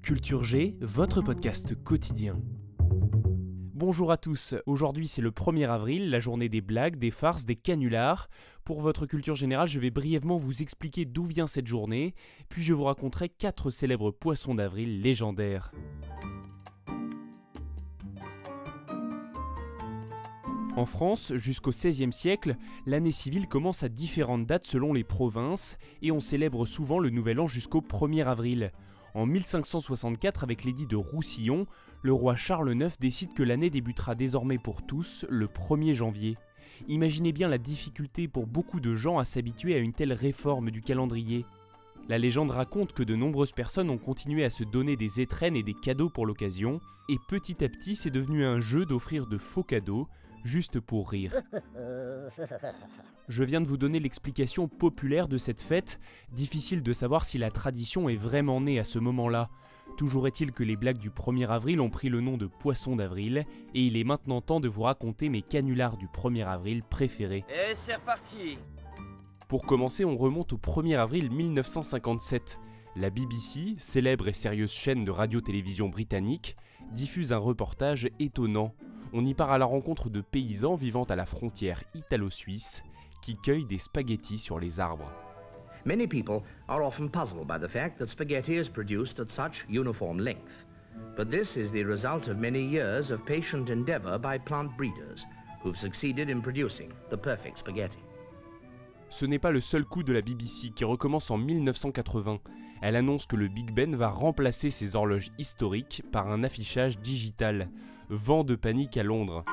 Culture G, votre podcast quotidien. Bonjour à tous, aujourd'hui c'est le 1er avril, la journée des blagues, des farces, des canulars. Pour votre culture générale, je vais brièvement vous expliquer d'où vient cette journée, puis je vous raconterai 4 célèbres poissons d'avril légendaires. En France, jusqu'au XVIe siècle, l'année civile commence à différentes dates selon les provinces et on célèbre souvent le Nouvel An jusqu'au 1er avril. En 1564, avec l'édit de Roussillon, le roi Charles IX décide que l'année débutera désormais pour tous le 1er janvier. Imaginez bien la difficulté pour beaucoup de gens à s'habituer à une telle réforme du calendrier. La légende raconte que de nombreuses personnes ont continué à se donner des étrennes et des cadeaux pour l'occasion, et petit à petit c'est devenu un jeu d'offrir de faux cadeaux, juste pour rire. Je viens de vous donner l'explication populaire de cette fête, difficile de savoir si la tradition est vraiment née à ce moment-là. Toujours est-il que les blagues du 1er avril ont pris le nom de poissons d'avril, et il est maintenant temps de vous raconter mes canulars du 1er avril préférés. Et c'est reparti! Pour commencer, on remonte au 1er avril 1957. La BBC, célèbre et sérieuse chaîne de radio-télévision britannique, diffuse un reportage étonnant. On y part à la rencontre de paysans vivant à la frontière italo-suisse qui cueillent des spaghettis sur les arbres. Many people are often puzzled by the fact that spaghetti is produced at such uniform length. But this is the result of many years of patient endeavor by plant breeders who've succeeded in producing the perfect spaghetti. Ce n'est pas le seul coup de la BBC qui recommence en 1980. Elle annonce que le Big Ben va remplacer ses horloges historiques par un affichage digital. Vent de panique à Londres.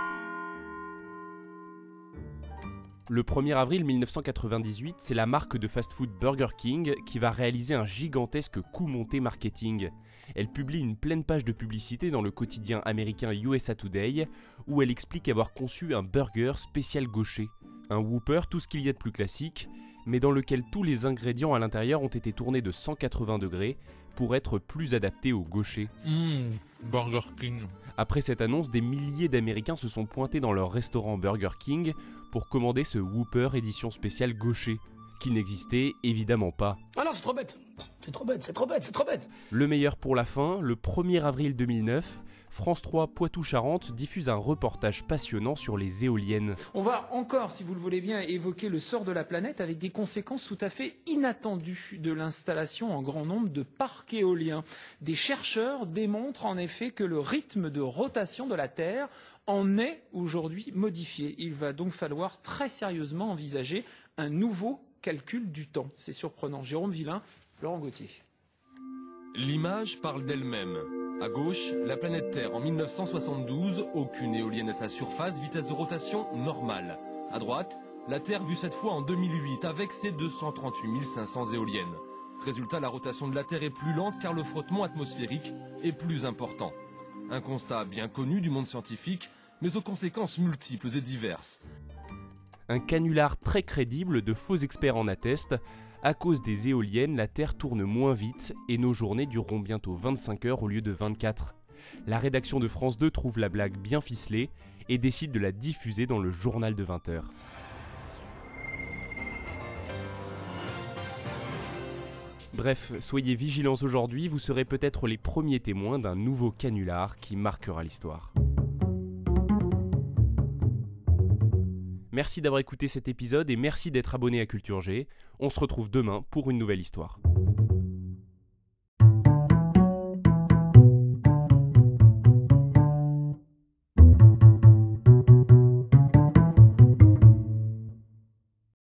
Le 1er avril 1998, c'est la marque de fast-food Burger King qui va réaliser un gigantesque coup monté marketing. Elle publie une pleine page de publicité dans le quotidien américain USA Today où elle explique avoir conçu un burger spécial gaucher. Un Whopper, tout ce qu'il y a de plus classique, mais dans lequel tous les ingrédients à l'intérieur ont été tournés de 180 degrés pour être plus adaptés au gaucher. Burger King. Après cette annonce, des milliers d'Américains se sont pointés dans leur restaurant Burger King pour commander ce Whopper édition spéciale gaucher, qui n'existait évidemment pas. Ah non, c'est trop bête. C'est trop bête, c'est trop bête, c'est trop bête. Le meilleur pour la fin, le 1er avril 2009, France 3 Poitou-Charentes diffuse un reportage passionnant sur les éoliennes. On va encore, si vous le voulez bien, évoquer le sort de la planète avec des conséquences tout à fait inattendues de l'installation en grand nombre de parcs éoliens. Des chercheurs démontrent en effet que le rythme de rotation de la Terre en est aujourd'hui modifié. Il va donc falloir très sérieusement envisager un nouveau calcul du temps. C'est surprenant. Jérôme Villain, Laurent Gauthier. L'image parle d'elle-même. À gauche, la planète Terre en 1972, aucune éolienne à sa surface, vitesse de rotation normale. À droite, la Terre vue cette fois en 2008 avec ses 238 500 éoliennes. Résultat, la rotation de la Terre est plus lente car le frottement atmosphérique est plus important. Un constat bien connu du monde scientifique, mais aux conséquences multiples et diverses. Un canular très crédible de faux experts en attestent. À cause des éoliennes, la Terre tourne moins vite et nos journées dureront bientôt 25 heures au lieu de 24. La rédaction de France 2 trouve la blague bien ficelée et décide de la diffuser dans le journal de 20 heures. Bref, soyez vigilants aujourd'hui, vous serez peut-être les premiers témoins d'un nouveau canular qui marquera l'histoire. Merci d'avoir écouté cet épisode et merci d'être abonné à Culture G. On se retrouve demain pour une nouvelle histoire.